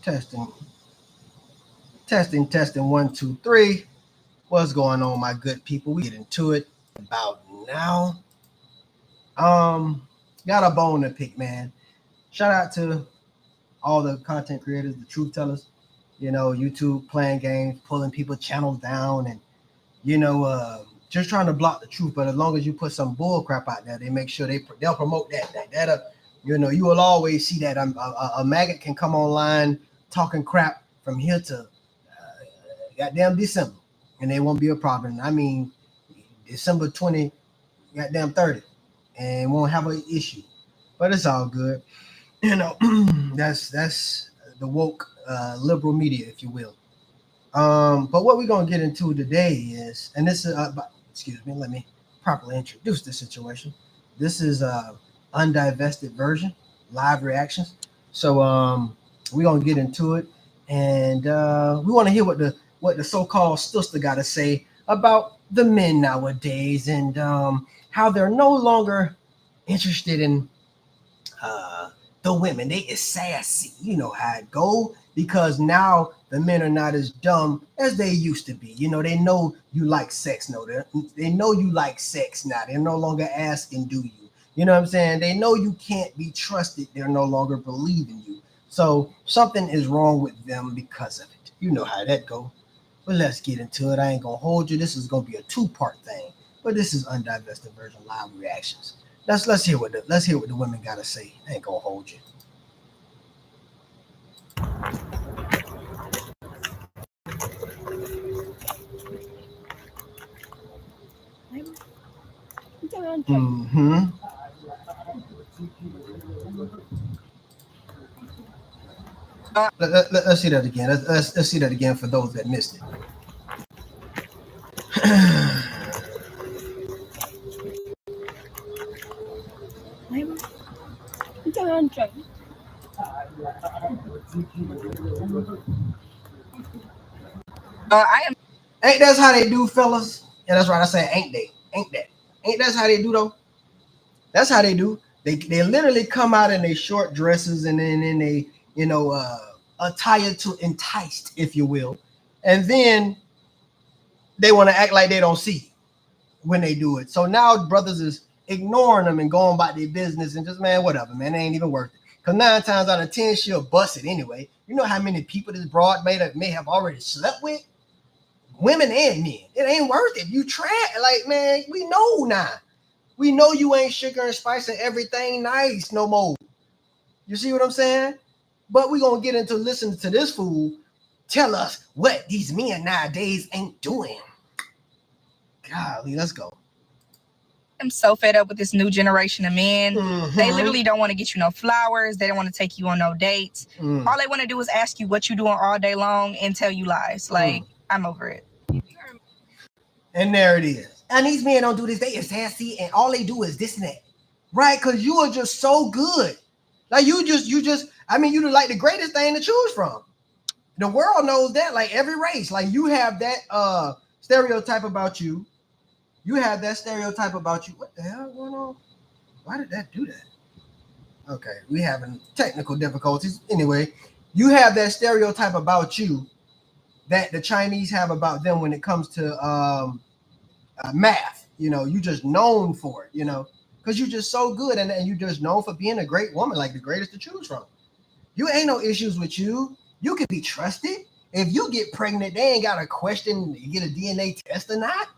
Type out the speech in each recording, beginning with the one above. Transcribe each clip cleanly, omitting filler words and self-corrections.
Testing, testing. 1, 2, 3. What's going on, my good people? We get into it about now. Um, got a bone to pick, man. Shout out to all the content creators, the truth tellers. YouTube playing games, pulling people channels down, and just trying to block the truth. But as long as you put some bull crap out there, they make sure they'll promote that. You will always see that a maggot can come online talking crap from here to goddamn December, and they won't be a problem. I mean, December 20, goddamn 30, and won't have an issue. But it's all good. That's the woke liberal media, if you will. But what we're gonna get into today is, and this is, excuse me, let me properly introduce the situation. This is undivested version, live reactions. So we're gonna get into it, and we want to hear what the so-called sister got to say about the men nowadays, and how they're no longer interested in the women. They is sassy. You know how it go, because now the men are not as dumb as they used to be. They know you like sex. No, they know you like sex now. They're no longer asking, do you? You know what I'm saying? They know you can't be trusted. They're no longer believing you. So something is wrong with them because of it. You know how that go. But let's get into it. I ain't gonna hold you. This is gonna be a 2-part thing. But this is undivested version, live reactions. Let's hear what the women gotta say. I ain't gonna hold you. Mm-hmm. Let's see that again. Let's see that again for those that missed it. I am. Ain't that's how they do, fellas? Yeah, that's right. I say ain't they? Ain't that? Ain't that's how they do though? That's how they do. They literally come out in their short dresses, and then they attired to enticed, if you will, and then they want to act like they don't see when they do it. So now brothers is ignoring them and going about their business and just, man, whatever, man, they ain't even worth it. Because 9 times out of 10, she'll bust it anyway. You know how many people this broad may have already slept with? Women and men. It ain't worth it. You try, like, man, we know now. We know you ain't sugar and spice and everything nice no more. You see what I'm saying? But we gonna get into listening to this fool tell us what these men nowadays ain't doing. Golly, let's go. I'm so fed up with this new generation of men. Mm-hmm. They literally don't want to get you no flowers. They don't want to take you on no dates. All they want to do is ask you what you doing all day long and tell you lies. Like, I'm over it. And there it is. And these men don't do this. They is sassy, and all they do is this and that. Right? Because you are just so good. Like, you just, I mean, you're like the greatest thing to choose from. The world knows that, like every race. Like, you have that stereotype about you. You have that stereotype about you. What the hell is going on? Why did that do that? Okay, we having technical difficulties. Anyway, you have that stereotype about you that the Chinese have about them when it comes to math. You just known for it, because you're just so good, and you just known for being a great woman, like the greatest to choose from. You ain't no issues with you. You can be trusted. If you get pregnant, they ain't got a question, you get a DNA test or not.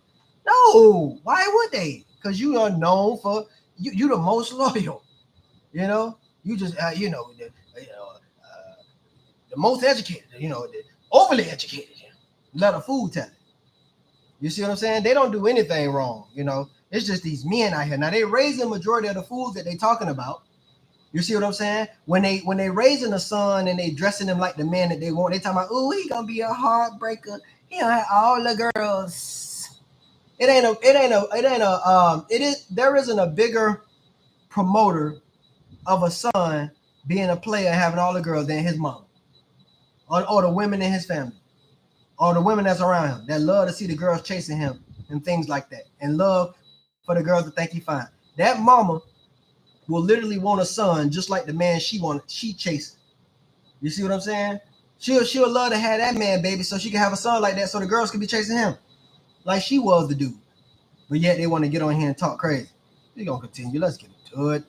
No, why would they? Because you are known for you the most loyal. You just the most educated. The overly educated. Let a fool tell it. You see what I'm saying? They don't do anything wrong. It's just these men out here. Now they raise the majority of the fools that they talking about. You see what I'm saying? When they raising a son and they dressing him like the man that they want, they talking about, oh, he gonna be a heartbreaker. He gonna have all the girls. There isn't a bigger promoter of a son being a player and having all the girls than his mom, or the women in his family, or the women that's around him that love to see the girls chasing him and things like that, and love for the girls to think he fine. That mama will literally want a son just like the man she chasing. You see what I'm saying? She'll love to have that man, baby, so she can have a son like that, so the girls can be chasing him, like she was the dude. But yet they want to get on here and talk crazy. We gonna continue. Let's get into it.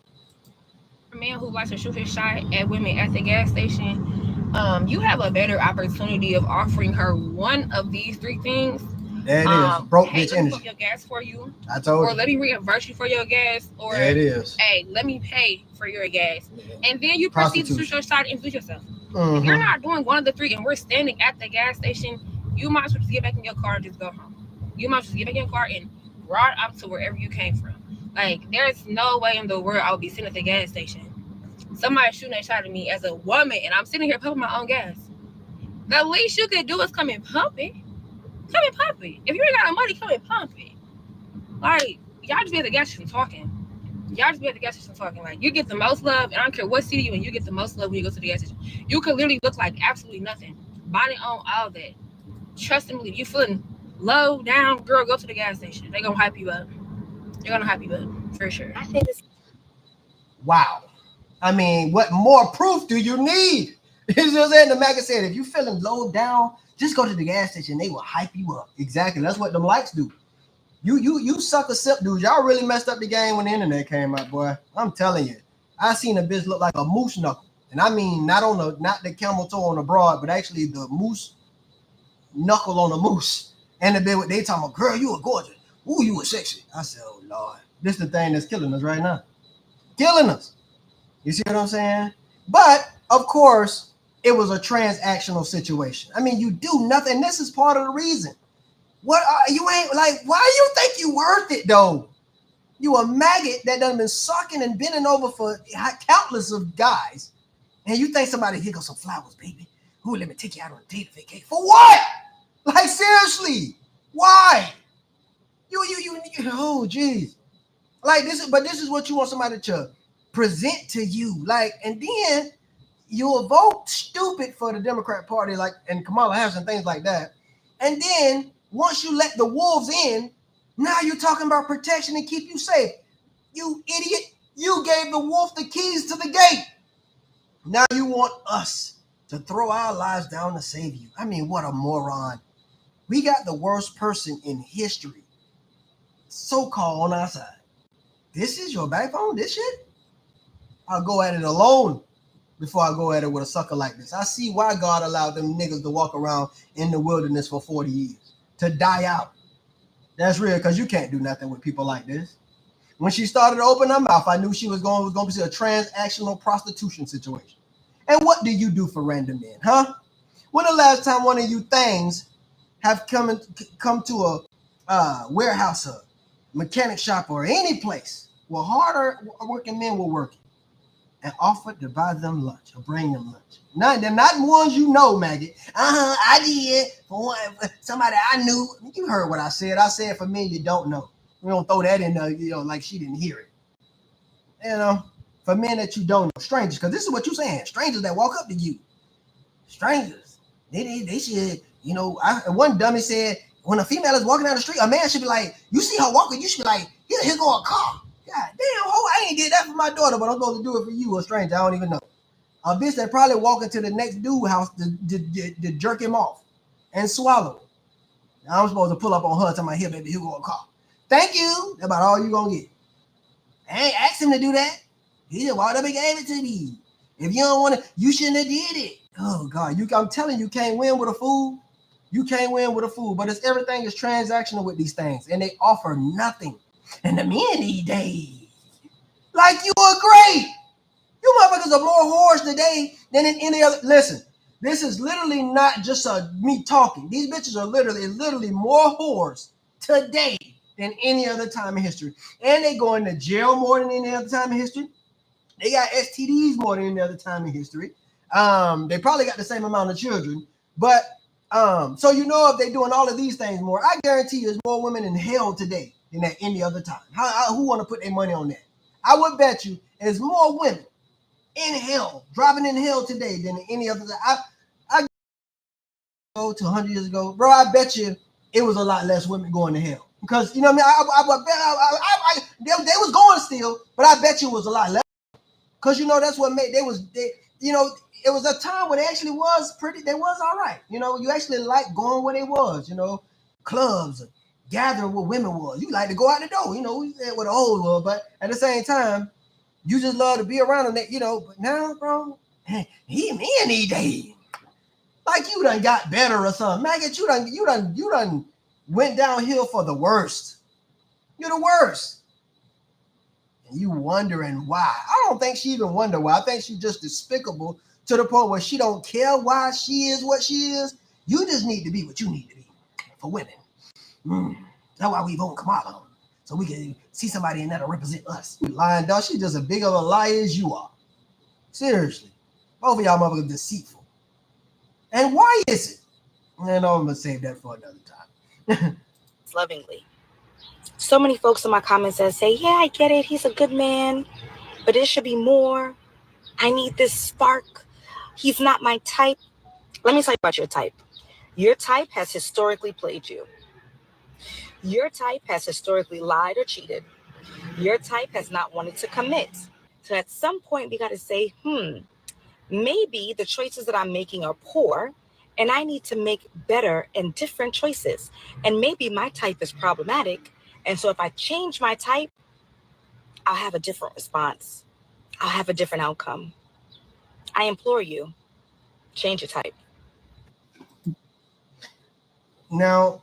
A man who likes to shoot his shot at women at the gas station, you have a better opportunity of offering her one of these three things. There it is. Broke hey, bitch let me energy. pump your gas for you. I told you. Or let me reimburse you for your gas. Or there it is. Hey, let me pay for your gas. Yeah. And then you proceed to shoot your shot and introduce yourself. If you're not doing one of the three and we're standing at the gas station, you might as well just get back in your car and just go home. You might as well just get back in your car and ride up to wherever you came from. Like, there's no way in the world I would be sitting at the gas station. Somebody shooting a shot at me as a woman and I'm sitting here pumping my own gas. The least you could do is come and pump it. Come and pump it. If you ain't got no money, come and pump it. Like, y'all just be at the gas station talking. Like, you get the most love, and I don't care what city you in, you get the most love when you go to the gas station. You could literally look like absolutely nothing. Body on all that. Trust and believe. You feeling low, down, girl, go to the gas station. They're gonna hype you up. For sure. I think this. Wow. I mean, what more proof do you need? You know what I'm saying? The maggot said, if you feeling low down, just go to the gas station. They will hype you up. Exactly. That's what them likes do. You sucker sip dudes. Y'all really messed up the game when the internet came out, boy. I'm telling you. I seen a bitch look like a moose knuckle. And I mean, not the camel toe on the broad, but actually the moose knuckle on the moose. And the bit they talking about, girl, you were gorgeous. Ooh, you were sexy. I said, oh Lord. This is the thing that's killing us right now. Killing us. You see what I'm saying? But of course, it was a transactional situation. I mean, you do nothing. This is part of the reason. What you ain't like? Why you think you worth it though? You a maggot that done been sucking and bending over for countless of guys, and you think somebody here goes some flowers, baby? Ooh, let me take you out on a date vacation for what? Like seriously, why? You oh geez, like this is. But this is what you want somebody to present to you, like, and then you'll vote stupid for the Democrat Party, like, and Kamala Harris and things like that, and then. Once you let the wolves in, now you're talking about protection and keep you safe. You idiot. You gave the wolf the keys to the gate. Now you want us to throw our lives down to save you. I mean, what a moron. We got the worst person in history, so-called, on our side. This is your backbone? This shit? I'll go at it alone before I go at it with a sucker like this. I see why God allowed them niggas to walk around in the wilderness for 40 years. To die out. That's real, because you can't do nothing with people like this. When she started to open her mouth, I knew she was going to be a transactional prostitution situation. And what do you do for random men, huh? When the last time one of you things have come to a warehouse, a mechanic shop, or any place where harder working men were working and offered to buy them lunch or bring them lunch? None, they're not ones you know, maggot. I did for somebody I knew. You heard what I said. I said for men you don't know. We don't throw that in there, like she didn't hear it. For men that you don't know, strangers, because this is what you're saying. Strangers that walk up to you. Strangers. They should, one dummy said, when a female is walking down the street, a man should be like, you see her walking, you should be like, here go a car. God damn, I ain't did that for my daughter, but I'm supposed to do it for you, a stranger I don't even know. A bitch that probably walking to the next dude house to jerk him off and swallow. Now I'm supposed to pull up on her to my hip, baby, here go a car. Thank you. That's about all you gonna get. I ain't asked him to do that. He just walked up and gave it to me. If you don't want to, you shouldn't have did it. Oh God, I'm telling you, can't win with a fool. You can't win with a fool. But everything is transactional with these things, and they offer nothing. And the men these days, like you are great. You motherfuckers are more whores today than in any other. Listen, this is literally not just me talking. These bitches are literally more whores today than any other time in history. And they going to jail more than any other time in history. They got STDs more than any other time in history. They probably got the same amount of children. But so if they're doing all of these things more, I guarantee you there's more women in hell today than at any other time. Who want to put their money on that? I would bet you there's more women in hell, dropping in hell today than any other. I go to 100 years ago, bro. I bet you it was a lot less women going to hell because you know what I mean. They was going still, but I bet you it was a lot less because that's what made it was a time where they actually was pretty. They was all right. You know, you actually like going where they was. You know, clubs, gathering where women was. You like to go out the door. You know, where the old was. But at the same time, you just love to be around them. You know, but now, bro, he in these days. Like you done got better or something. Maggot, you done went downhill for the worst. You're the worst. And you wondering why. I don't think she even wonder why. I think she's just despicable to the point where she don't care why she is what she is. You just need to be what you need to be for women. That's why we vote Kamala. So we can see somebody in there to represent us. You lying dog. She's just as big of a liar as you are. Seriously. Both of y'all motherfuckers deceitful. And why is it? And I'm gonna save that for another time. Lovingly. So many folks in my comments that say, yeah, I get it. He's a good man, but it should be more. I need this spark. He's not my type. Let me tell you about your type. Your type has historically played you. Your type has historically lied or cheated. Your type has not wanted to commit. So at some point, we got to say, maybe the choices that I'm making are poor, and I need to make better and different choices. And maybe my type is problematic. And so if I change my type, I'll have a different response. I'll have a different outcome. I implore you, change your type. Now,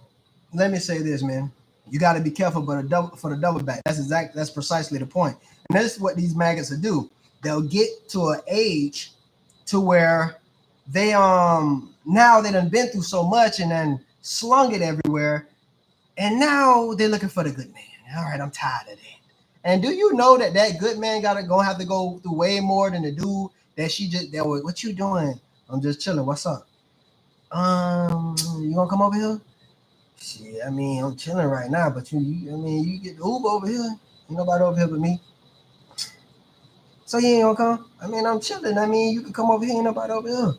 let me say this, man. You got to be careful for the double back. That's precisely the point. And this is what these maggots will do. They'll get to an age to where they now they done been through so much and then slung it everywhere, and now they're looking for the good man. All right, I'm tired of that. And do you know that good man gonna have to go through way more than the dude that was, what you doing? I'm just chilling. What's up? You gonna come over here? Shit, I mean, I'm chilling right now, but you get the Uber over here. Ain't nobody over here but me. So you ain't gonna come? I mean, I'm chilling. I mean, you can come over here. Ain't nobody over here.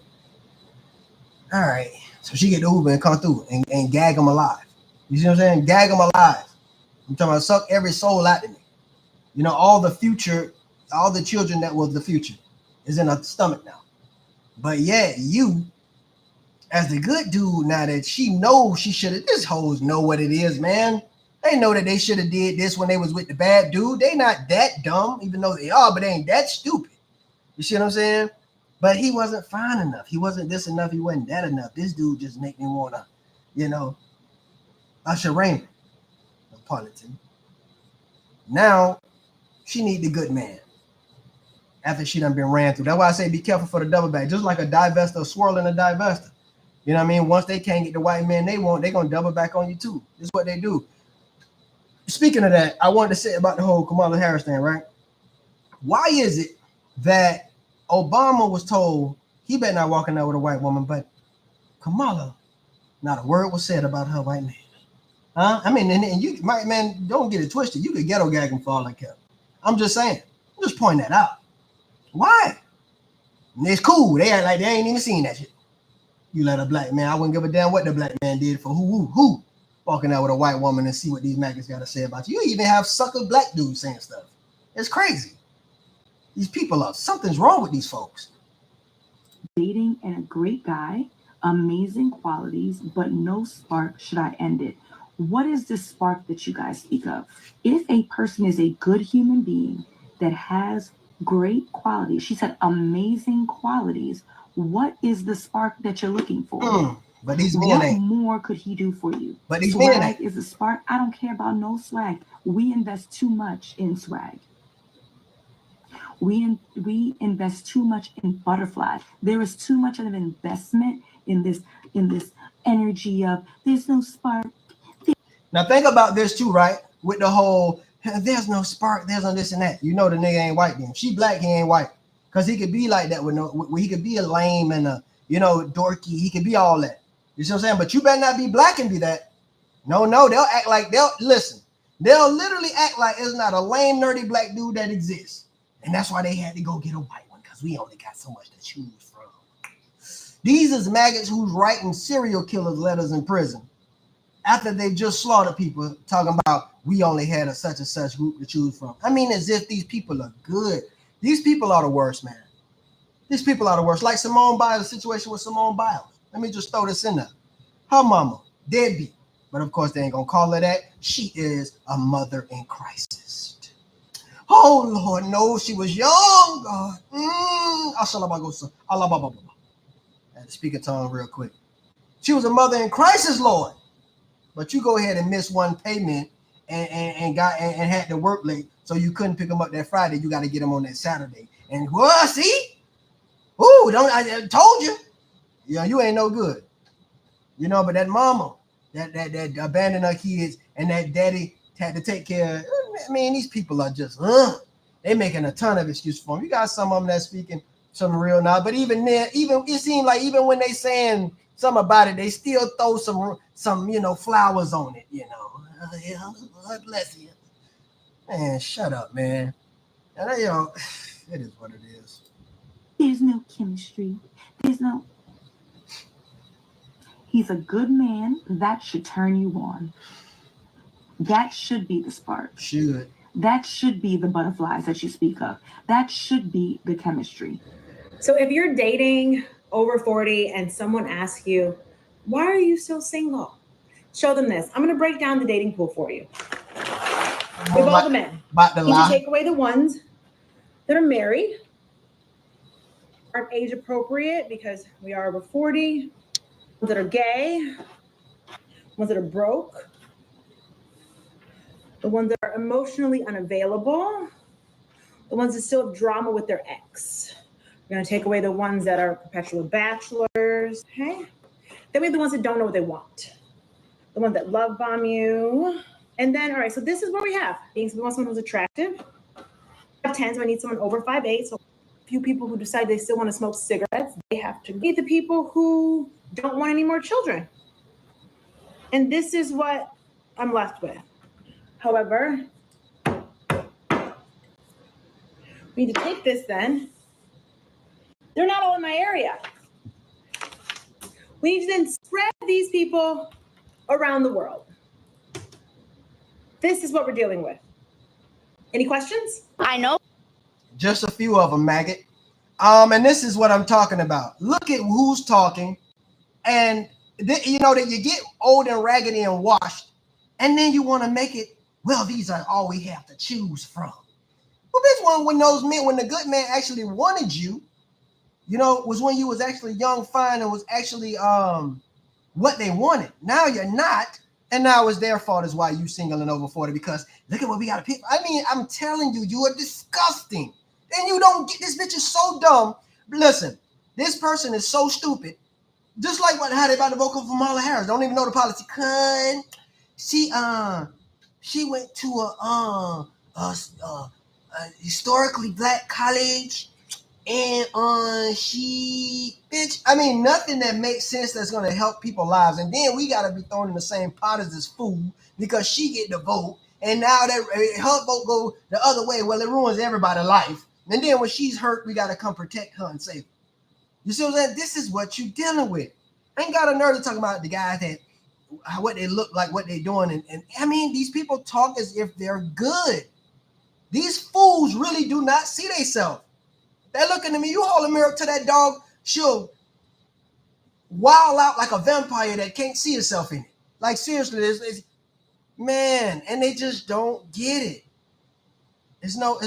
All right. So she get the Uber and come through and gag him alive. You see what I'm saying? Gag him alive. I'm talking about suck every soul out of me. You know, all the children that was the future is in her stomach now. But yeah, you, as the good dude, now that she knows she should have, this hoes know what it is, man. They know that they should have did this when they was with the bad dude. They not that dumb, even though they are, but they ain't that stupid. You see what I'm saying? But he wasn't fine enough. He wasn't this enough. He wasn't that enough. This dude just make me want to, Usher Raymond. No pun intended. Now, she need the good man. After she done been ran through. That's why I say be careful for the double back. Just like a divester swirling a divester. You know what I mean? Once they can't get the white man they want, they're going to double back on you too. This is what they do. Speaking of that, I wanted to say about the whole Kamala Harris thing, right? Why is it that Obama was told he better not walk in there with a white woman, but Kamala, not a word was said about her white man? Huh? I mean, and you, my man, don't get it twisted. You could ghetto gag him for all I care. I'm just saying. I'm just pointing that out. Why? And it's cool. They act like they ain't even seen that shit. You let a black man, I wouldn't give a damn what the black man did for who walking out with a white woman and see what these maggots got to say about you. You even have sucker black dudes saying stuff. It's crazy. These people are, something's wrong with these folks. Dating and a great guy, amazing qualities, but no spark. Should I end it? What is the spark that you guys speak of? If a person is a good human being that has great qualities, she said amazing qualities, what is the spark that you're looking for? But these men what ain't. more could he do for you? But these swag men ain't. is a spark. I don't care about no swag. We invest too much in swag. We invest too much in butterflies. There is too much of an investment in this energy of there's no spark. Now think about this too, right? With the whole there's no spark, there's no this and that. You know the nigga ain't white then. She black, he ain't white. Cause he could be like that with he could be a lame and a dorky. He could be all that. You see what I'm saying? But you better not be black and be that. No, they'll act like they'll literally act like it's not a lame, nerdy black dude that exists. And that's why they had to go get a white one, because we only got so much to choose from. These is maggots who's writing serial killers letters in prison after they just slaughtered people, talking about we only had a such and such group to choose from. I mean, as if these people are good. These people are the worst, man. These people are the worst. Like Simone Biles, the situation with Simone Biles. Let me just throw this in there. Her mama, deadbeat. But of course, they ain't going to call her that. She is a mother in crisis. Oh, Lord, no, she was young, God. I had to speak a tongue real quick. She was a mother in crisis, Lord. But you go ahead and miss one payment and had to work late, so you couldn't pick them up that Friday. You got to get them on that Saturday. And well, see? Ooh, I told you. Yeah, you ain't no good. You know, but that mama, that abandoned her kids, and that daddy had to take care of. I mean, these people are just, they making a ton of excuses for them. You got some of them that's speaking some real now, but even then, it seems like even when they saying something about it, they still throw some flowers on it. Yeah, God bless you. Man, shut up, man. And it is what it is. There's no chemistry. There's no. He's a good man. That should turn you on. That should be the spark. Should. That should be the butterflies that you speak of. That should be the chemistry. So if you're dating over 40 and someone asks you, why are you still single? Show them this. I'm going to break down the dating pool for you. With all the men. You need to take away the ones that are married, aren't age appropriate because we are over 40, ones that are gay, ones that are broke, the ones that are emotionally unavailable, the ones that still have drama with their ex. We're going to take away the ones that are perpetual bachelors, okay? Then we have the ones that don't know what they want, the ones that love bomb you. And then, all right, so this is what we have. We want someone who's attractive. 5'10", so I need someone over 5'8". So a few people who decide they still want to smoke cigarettes, they have to meet the people who don't want any more children. And this is what I'm left with. However, we need to take this then. They're not all in my area. We need to then spread these people around the world. This is what we're dealing with. Any questions? I know. Just a few of them, maggot. And this is what I'm talking about. Look at who's talking, and that you get old and raggedy and washed, and then you want to make it. Well, these are all we have to choose from. Well, this one when those men, when the good man actually wanted you, was when you was actually young, fine, and was actually what they wanted. Now you're not. And now it's their fault is why you single and over 40 because look at what we got to pick. I mean, I'm telling you, you are disgusting. And you don't get this bitch is so dumb. Listen, this person is so stupid. Just like how they about to vote for Kamala Harris. Don't even know the policy. She went to a historically black college. And nothing that makes sense that's gonna help people's lives. And then we gotta be thrown in the same pot as this fool because she get the vote, and now that her vote go the other way. Well, it ruins everybody's life. And then when she's hurt, we gotta come protect her and save her. You see what I'm saying? This is what you dealing with. I ain't got a nerve to talk about the guys that what they look like, what they doing, and I mean these people talk as if they're good. These fools really do not see themselves. They're looking at me. You hold a mirror to that dog, she'll wild out like a vampire that can't see herself in it. Like seriously, man, and they just don't get it. There's no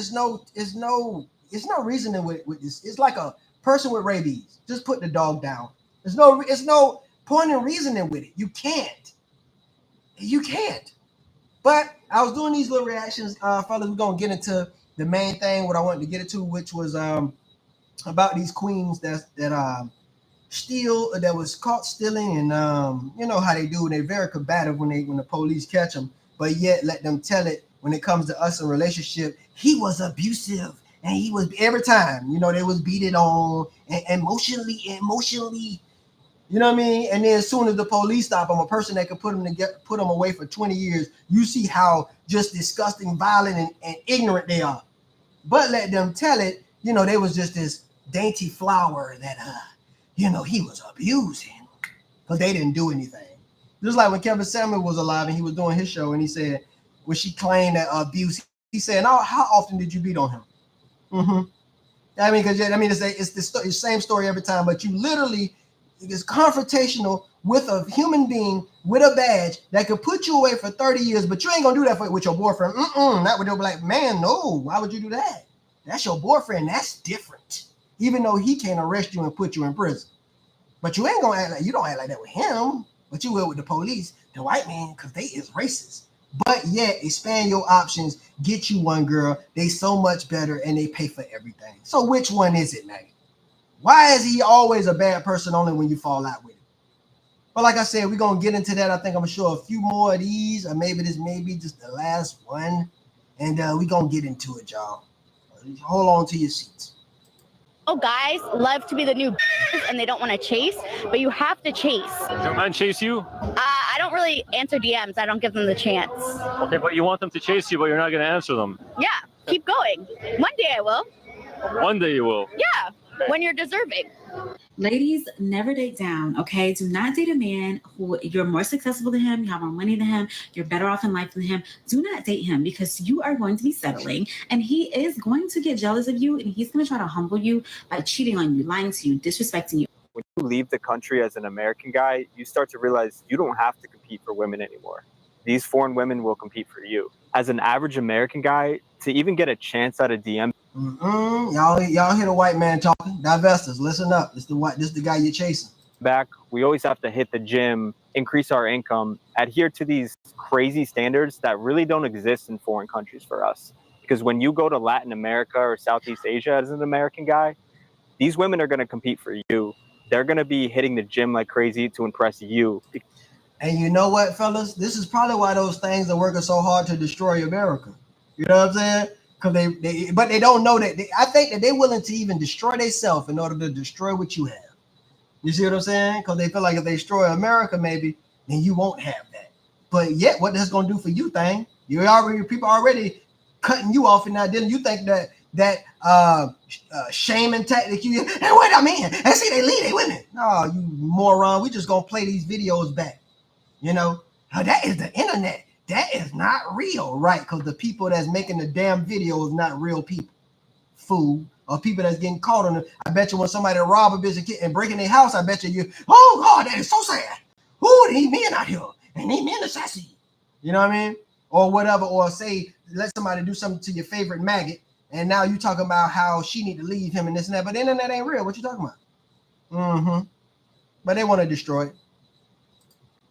reasoning with this. It's like a person with rabies. Just put the dog down. There's no point in reasoning with it. You can't. But I was doing these little reactions, fellas. We're gonna get into the main thing, what I wanted to get into, which was about these queens that was caught stealing, and you know how they do. They're very combative when the police catch them, but yet let them tell it when it comes to us in relationship. He was abusive, and he was every time. They was beating on and emotionally. You know what I mean? And then as soon as the police stop him, a person that could put him away for 20 years, you see how just disgusting, violent, and ignorant they are. But let them tell it, they was just this dainty flower that, he was abusing because they didn't do anything. Just like when Kevin Samuel was alive and he was doing his show and he said, when she claimed that abuse, he said, how often did you beat on him? I mean, because it's the same story every time, but you literally is confrontational with a human being with a badge that could put you away for 30 years, but you ain't gonna do that with your boyfriend. Not with your black man. No, why would you do that? That's your boyfriend. That's different. Even though he can't arrest you and put you in prison, but you ain't gonna act like you don't act like that with him, but you will with the police, the white man, because they is racist. But yet, expand your options, get you one girl. They so much better and they pay for everything. So which one is it, Maggie? Why is he always a bad person only when you fall out with him? But like I said, we're going to get into that. I think I'm going to show a few more of these, or maybe this may be just the last one. And we're going to get into it, y'all. Hold on to your seats. Oh, guys love to be the new and they don't want to chase, but you have to chase. Does your man chase you? I don't really answer DMs. I don't give them the chance. Okay, but you want them to chase you, but you're not going to answer them. Yeah, keep going. One day I will. One day you will. Yeah, when you're deserving. Ladies, never date down, okay? Do not date a man who you're more successful than him, you have more money than him, you're better off in life than him. Do not date him because you are going to be settling and he is going to get jealous of you and he's going to try to humble you by cheating on you, lying to you, disrespecting you. When you leave the country as an American guy, you start to realize you don't have to compete for women anymore. These foreign women will compete for you. As an average American guy, to even get a chance at a DM. Y'all hear the white man talking. Divestors, listen up. This the guy you're chasing. Back, we always have to hit the gym, increase our income, adhere to these crazy standards that really don't exist in foreign countries for us. Because when you go to Latin America or Southeast Asia as an American guy, these women are going to compete for you. They're going to be hitting the gym like crazy to impress you. And you know what, fellas? This is probably why those things are working so hard to destroy America. You know what I'm saying? Because but they don't know that. I think that they're willing to even destroy themselves in order to destroy what you have. You see what I'm saying? Because they feel like if they destroy America, maybe then you won't have that. But yet, what that's gonna do for you, thing? People already cutting you off, and now didn't you think that shaming tactic? And wait a minute, and see they leave they women. No, you moron. We just gonna play these videos back. You know, that is the internet. That is not real, right? Because the people that's making the damn video is not real people. Fool. Or people that's getting caught on it. I bet you when somebody rob a bitch and breaking their house, I bet you, oh God, that is so sad. Who need men out here? They need men assassin. You know what I mean? Or whatever. Or say, let somebody do something to your favorite maggot, and now you talking about how she need to leave him and this and that. But the internet ain't real. What you talking about? But they want to destroy it.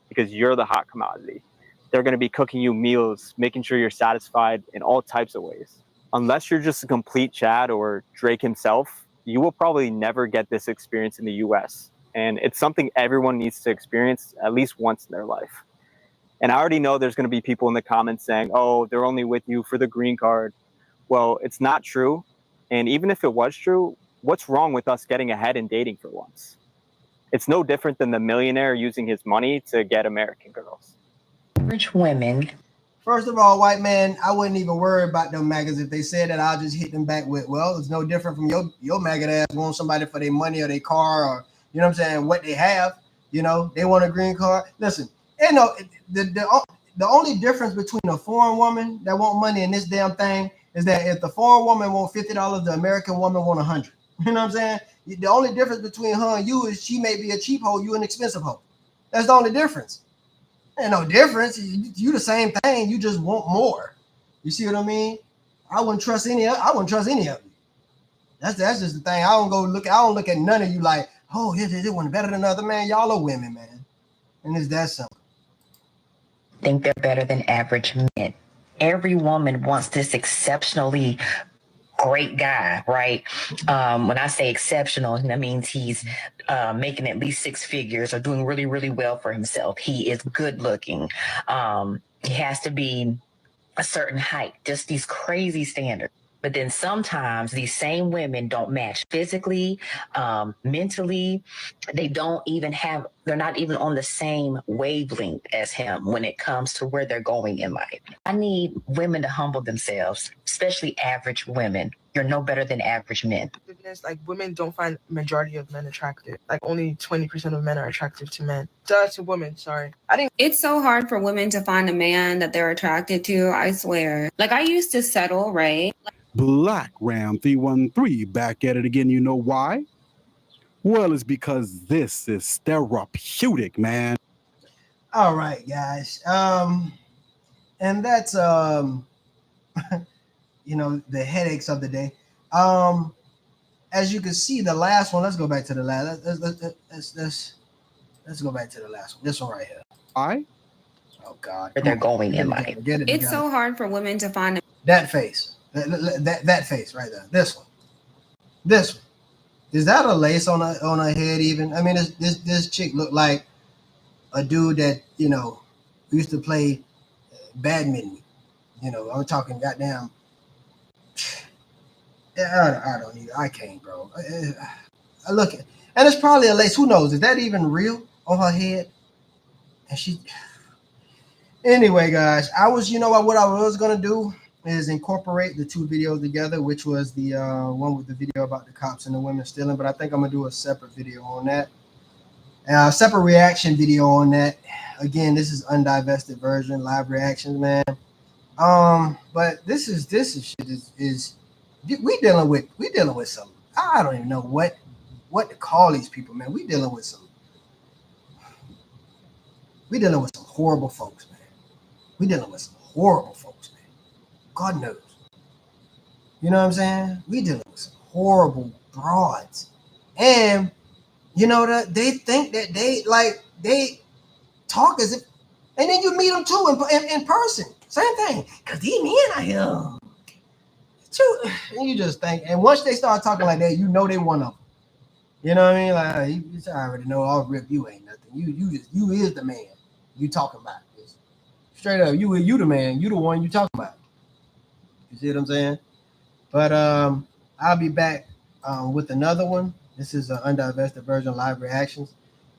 Because you're the hot commodity. They're going to be cooking you meals, making sure you're satisfied in all types of ways. Unless you're just a complete Chad or Drake himself, you will probably never get this experience in the US. And it's something everyone needs to experience at least once in their life. And I already know there's going to be people in the comments saying, oh, they're only with you for the green card. Well, it's not true. And even if it was true, what's wrong with us getting ahead and dating for once? It's no different than the millionaire using his money to get American girls. Rich women. First of all, white man, I wouldn't even worry about them maggots. If they said that, I'll just hit them back with, well, it's no different from your maggot ass want somebody for their money or their car or, you know what I'm saying, what they have. You know, they want a green card. Listen, you know, the only difference between a foreign woman that want money and this damn thing is that if the foreign woman want $50, the American woman want $100. You know what I'm saying? The only difference between her and you is she may be a cheap hoe, you an expensive hoe. That's the only difference. Ain't no difference. You the same thing. You just want more. You see what I mean? I wouldn't trust any of you. That's just the thing. I don't look at none of you like, oh, this one better than other, man. Y'all are women, man. And it's that simple. Think they're better than average men. Every woman wants this exceptionally great guy, right? When I say exceptional, that means he's making at least 6 figures or doing really, really well for himself. He is good looking. He has to be a certain height, just these crazy standards. But then sometimes these same women don't match physically, mentally. They're not even on the same wavelength as him when it comes to where they're going in life. I need women to humble themselves, especially average women. You're no better than average men. Like, women don't find majority of men attractive. Like, only 20% of men are attractive to men. To women, sorry. It's so hard for women to find a man that they're attracted to, I swear. Like, I used to settle, right? Black Ram 313 back at it again. You know why? Well, it's because this is therapeutic, man. All right, guys. And that's you know, the headaches of the day. As you can see, the last one. Let's go back to the last. Let's go back to the last one. This one right here. Oh God. Where they're going in life. It's so hard for women to find that face. That face right there. This one. This one. Is that a lace on her head even? I mean, this chick looked like a dude that, you know, used to play badminton. You know, I'm talking goddamn. I don't need. I can't, bro. I look at, and it's probably a lace. Who knows? Is that even real on her head? And she. Anyway, guys, you know what I was gonna do is incorporate the two videos together, which was the one with the video about the cops and the women stealing. But I think I'm gonna do a separate video on that, separate reaction video on that. Again, this is undivested version, live reactions, man. But this is shit is we dealing with some. I don't even know what to call these people, man. We dealing with some horrible folks, man. We dealing with some horrible folks, man. God knows. You know what I'm saying? We dealing with some horrible broads. And you know that they think that they talk as if, and then you meet them too in person. Same thing. Cause these men out here. And you just think, and once they start talking like that, you know they one of them. You know what I mean? Like I already know all rip, you ain't nothing. You is the man you talking about. Straight up, you the man, you the one you talking about. You see what I'm saying? But I'll be back with another one. This is an undivested version of live reactions.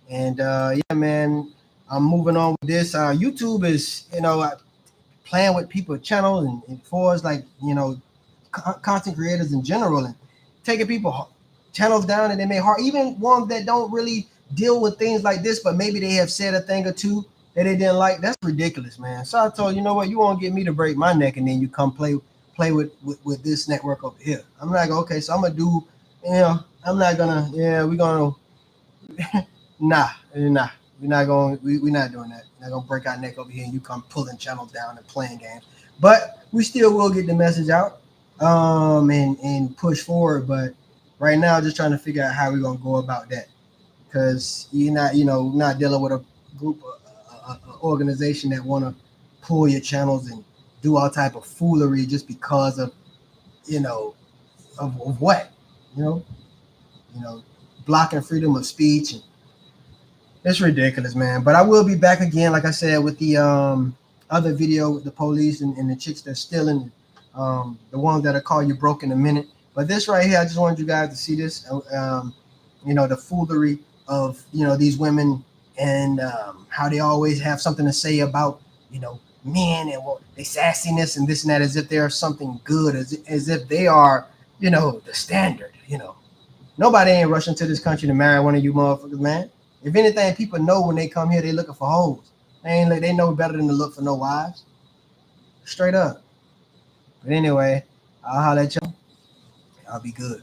And yeah, man, I'm moving on with this. YouTube is, you know, playing with people's channels and for us, like, you know, content creators in general, and taking people channels down, and they may hard, even ones that don't really deal with things like this, but maybe they have said a thing or two that they didn't like. That's ridiculous, man. So I told you know what, you won't get me to break my neck, and then you come play with this network over here. I'm like, okay, so I'm gonna do, you know, I'm not gonna, yeah, we're gonna, nah, we're not going, we're not doing that. We're not gonna break our neck over here, and you come pulling channels down and playing games. But we still will get the message out, and push forward. But right now, just trying to figure out how we're gonna go about that, because you're not, you know, not dealing with a group, organization that want to pull your channels and do all type of foolery just because of, you know, of what, you know, blocking freedom of speech, and it's ridiculous, man. But I will be back again, like I said, with the other video with the police and the chicks that's stealing, the ones that'll call you broke in a minute. But this right here, I just wanted you guys to see this, you know, the foolery of, you know, these women, and how they always have something to say about, you know, men, and well, they sassiness and this and that, as if they're something good, as if they are, you know, the standard. You know, nobody ain't rushing to this country to marry one of you motherfuckers, man. If anything, people know when they come here, they looking for hoes. They know better than to look for no wives. Straight up. But anyway, I'll holler at y'all. I'll be good.